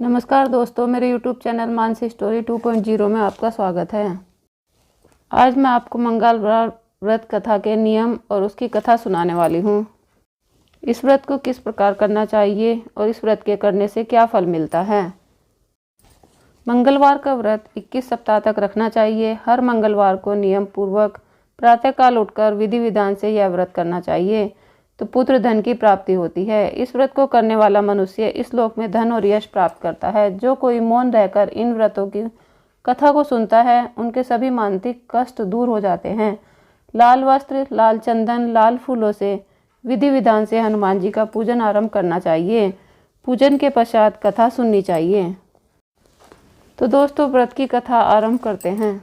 नमस्कार दोस्तों, मेरे YouTube चैनल मानसी स्टोरी 2.0 में आपका स्वागत है। आज मैं आपको मंगलवार व्रत कथा के नियम और उसकी कथा सुनाने वाली हूँ। इस व्रत को किस प्रकार करना चाहिए और इस व्रत के करने से क्या फल मिलता है। मंगलवार का व्रत 21 सप्ताह तक रखना चाहिए। हर मंगलवार को नियम पूर्वक प्रातःकाल उठकर विधि विधान से यह व्रत करना चाहिए तो पुत्र धन की प्राप्ति होती है। इस व्रत को करने वाला मनुष्य इस लोक में धन और यश प्राप्त करता है। जो कोई मौन रहकर इन व्रतों की कथा को सुनता है उनके सभी मानसिक कष्ट दूर हो जाते हैं। लाल वस्त्र, लाल चंदन, लाल फूलों से विधि विधान से हनुमान जी का पूजन आरंभ करना चाहिए। पूजन के पश्चात कथा सुननी चाहिए। तो दोस्तों, व्रत की कथा आरंभ करते हैं।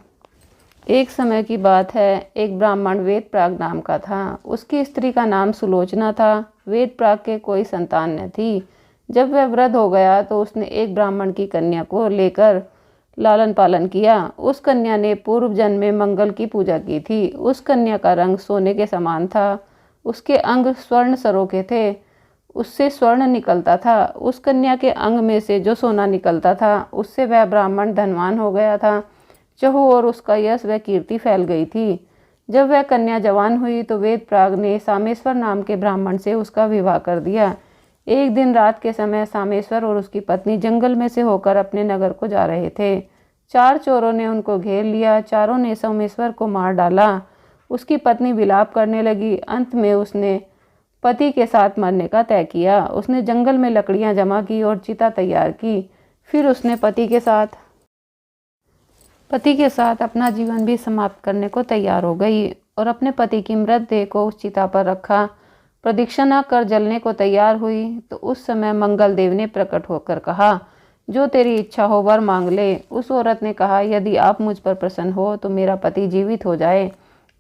एक समय की बात है, एक ब्राह्मण वेदप्राग नाम का था। उसकी स्त्री का नाम सुलोचना था। वेदप्राग के कोई संतान न थी। जब वह वृद्ध हो गया तो उसने एक ब्राह्मण की कन्या को लेकर लालन पालन किया। उस कन्या ने पूर्व जन्म में मंगल की पूजा की थी। उस कन्या का रंग सोने के समान था। उसके अंग स्वर्ण सरों के थे। उससे स्वर्ण निकलता था। उस कन्या के अंग में से जो सोना निकलता था उससे वह ब्राह्मण धनवान हो गया था। चहु और उसका यश व कीर्ति फैल गई थी। जब वह कन्या जवान हुई तो वेदप्राग ने सामेश्वर नाम के ब्राह्मण से उसका विवाह कर दिया। एक दिन रात के समय सामेश्वर और उसकी पत्नी जंगल में से होकर अपने नगर को जा रहे थे। 4 चोरों ने उनको घेर लिया। चारों ने सामेश्वर को मार डाला। उसकी पत्नी विलाप करने लगी। अंत में उसने पति के साथ मरने का तय किया। उसने जंगल में लकड़ियां जमा की और चिता तैयार की। फिर उसने पति के साथ अपना जीवन भी समाप्त करने को तैयार हो गई और अपने पति की मृतदेह को उस चिता पर रखा। प्रदक्षिणा कर जलने को तैयार हुई तो उस समय मंगल देव ने प्रकट होकर कहा, जो तेरी इच्छा हो वर मांग ले। उस औरत ने कहा, यदि आप मुझ पर प्रसन्न हो तो मेरा पति जीवित हो जाए।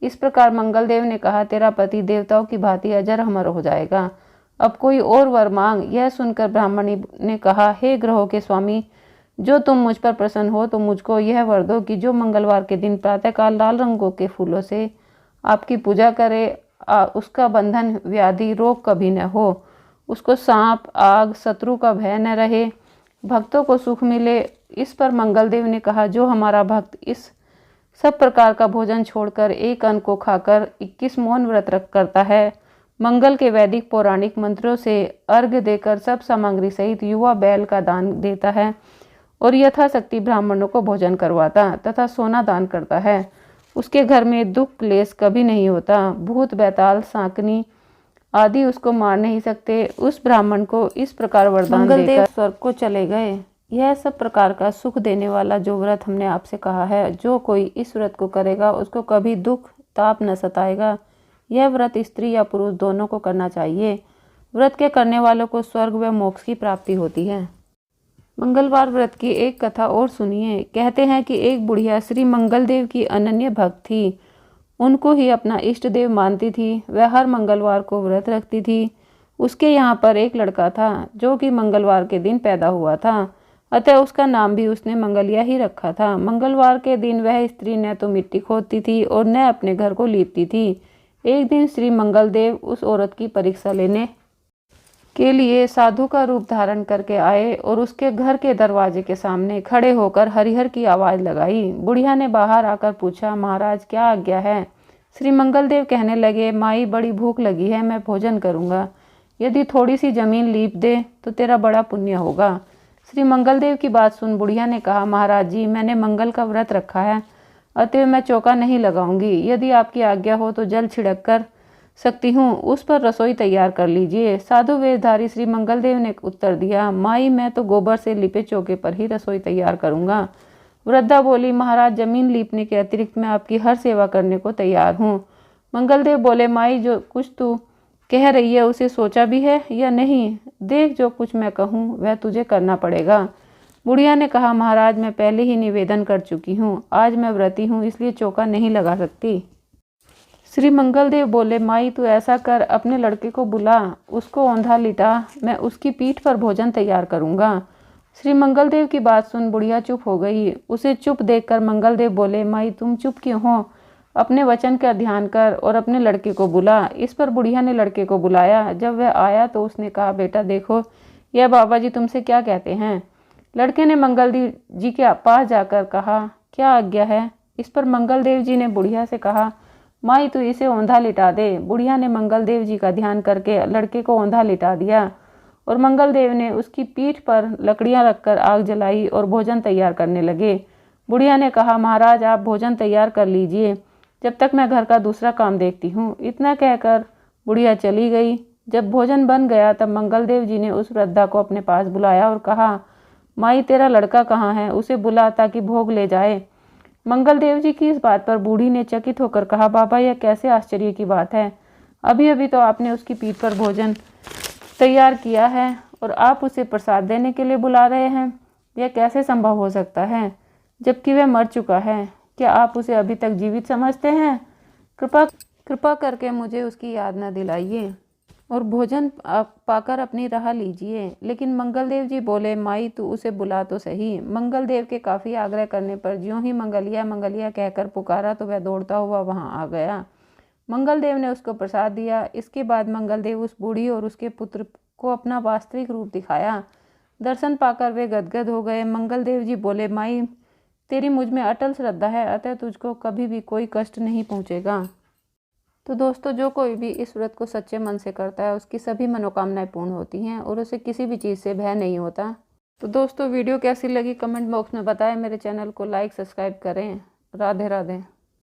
इस प्रकार मंगल देव ने कहा, तेरा पति देवताओं की भांति अजर अमर हो जाएगा। अब कोई और वर मांग। यह सुनकर ब्राह्मणी ने कहा, हे ग्रहों के स्वामी, जो तुम मुझ पर प्रसन्न हो तो मुझको यह वर दो कि जो मंगलवार के दिन प्रातःकाल लाल रंगों के फूलों से आपकी पूजा करे, उसका बंधन व्याधि रोग कभी न हो, उसको सांप आग शत्रु का भय न रहे, भक्तों को सुख मिले। इस पर मंगलदेव ने कहा, जो हमारा भक्त इस सब प्रकार का भोजन छोड़कर एक अन्न को खाकर 21 मौन व्रत रख करता है, मंगल के वैदिक पौराणिक मंत्रों से अर्घ्य देकर सब सामग्री सहित युवा बैल का दान देता है और यथाशक्ति ब्राह्मणों को भोजन करवाता तथा सोना दान करता है, उसके घर में दुख क्लेश कभी नहीं होता। भूत बैताल सांकनी आदि उसको मार नहीं सकते। उस ब्राह्मण को इस प्रकार वरदान देकर स्वर्ग को चले गए। यह सब प्रकार का सुख देने वाला जो व्रत हमने आपसे कहा है, जो कोई इस व्रत को करेगा उसको कभी दुख ताप न सताएगा। यह व्रत स्त्री या पुरुष दोनों को करना चाहिए। व्रत के करने वालों को स्वर्ग व मोक्ष की प्राप्ति होती है। मंगलवार व्रत की एक कथा और सुनिए। कहते हैं कि एक बुढ़िया श्री मंगल देव की अनन्य भक्त थी। उनको ही अपना इष्ट देव मानती थी। वह हर मंगलवार को व्रत रखती थी। उसके यहाँ पर एक लड़का था जो कि मंगलवार के दिन पैदा हुआ था, अतः उसका नाम भी उसने मंगलिया ही रखा था। मंगलवार के दिन वह स्त्री न तो मिट्टी खोदती थी और न अपने घर को लीपती थी। एक दिन श्री मंगल देव उस औरत की परीक्षा लेने के लिए साधु का रूप धारण करके आए और उसके घर के दरवाजे के सामने खड़े होकर हरिहर की आवाज़ लगाई। बुढ़िया ने बाहर आकर पूछा, महाराज क्या आज्ञा है। श्री मंगलदेव कहने लगे, माई बड़ी भूख लगी है, मैं भोजन करूँगा। यदि थोड़ी सी जमीन लीप दे तो तेरा बड़ा पुण्य होगा। श्री मंगलदेव की बात सुन बुढ़िया ने कहा, महाराज जी, मैंने मंगल का व्रत रखा है, अतः मैं चौका नहीं लगाऊंगी। यदि आपकी आज्ञा हो तो जल छिड़क कर सकती हूँ, उस पर रसोई तैयार कर लीजिए। साधु वेशधारी श्री मंगलदेव ने उत्तर दिया, माई मैं तो गोबर से लिपे चौके पर ही रसोई तैयार करूँगा। वृद्धा बोली, महाराज जमीन लीपने के अतिरिक्त मैं आपकी हर सेवा करने को तैयार हूँ। मंगलदेव बोले, माई जो कुछ तू कह रही है उसे सोचा भी है या नहीं? देख, जो कुछ मैं कहूँ वह तुझे करना पड़ेगा। बुढ़िया ने कहा, महाराज मैं पहले ही निवेदन कर चुकी हूँ, आज मैं व्रती हूँ इसलिए चौका नहीं लगा सकती। श्री मंगलदेव बोले, माई तू ऐसा कर, अपने लड़के को बुला, उसको औंधा लिटा, मैं उसकी पीठ पर भोजन तैयार करूँगा। श्री मंगलदेव की बात सुन बुढ़िया चुप हो गई। उसे चुप देखकर मंगलदेव बोले, माई तुम चुप क्यों हो? अपने वचन का ध्यान कर और अपने लड़के को बुला। इस पर बुढ़िया ने लड़के को बुलाया। जब वह आया तो उसने कहा, बेटा देखो यह बाबा जी तुमसे क्या कहते हैं। लड़के ने मंगल देव जी के पास जाकर कहा, क्या आज्ञा है। इस पर मंगल देव जी ने बुढ़िया से कहा, माई तू इसे औंधा लिटा दे। बुढ़िया ने मंगल देव जी का ध्यान करके लड़के को औंधा लिटा दिया और मंगल देव ने उसकी पीठ पर लकड़ियां रखकर आग जलाई और भोजन तैयार करने लगे। बुढ़िया ने कहा, महाराज आप भोजन तैयार कर लीजिए, जब तक मैं घर का दूसरा काम देखती हूँ। इतना कहकर बुढ़िया चली गई। जब भोजन बन गया तब मंगल देव जी ने उस वृद्धा को अपने पास बुलाया और कहा, माई तेरा लड़का कहाँ है, उसे बुला ताकि भोग ले जाए। मंगल देव जी की इस बात पर बूढ़ी ने चकित होकर कहा, बाबा यह कैसे आश्चर्य की बात है। अभी अभी तो आपने उसकी पीठ पर भोजन तैयार किया है और आप उसे प्रसाद देने के लिए बुला रहे हैं। यह कैसे संभव हो सकता है जबकि वह मर चुका है। क्या आप उसे अभी तक जीवित समझते हैं? कृपा करके मुझे उसकी याद न दिलाइए और भोजन पाकर अपनी राह लीजिए। लेकिन मंगल देव जी बोले, माई तू उसे बुला तो सही। मंगल देव के काफ़ी आग्रह करने पर ज्यों ही मंगलिया मंगलिया कहकर पुकारा तो वह दौड़ता हुआ वहां आ गया। मंगल देव ने उसको प्रसाद दिया। इसके बाद मंगल देव उस बूढ़ी और उसके पुत्र को अपना वास्तविक रूप दिखाया। दर्शन पाकर वे गदगद हो गए। मंगल देव जी बोले, माई तेरी मुझ में अटल श्रद्धा है, अतः तुझको कभी भी कोई कष्ट नहीं पहुँचेगा। तो दोस्तों, जो कोई भी इस व्रत को सच्चे मन से करता है उसकी सभी मनोकामनाएं पूर्ण होती हैं और उसे किसी भी चीज़ से भय नहीं होता। तो दोस्तों, वीडियो कैसी लगी कमेंट बॉक्स में बताएं। मेरे चैनल को लाइक सब्सक्राइब करें। राधे राधे।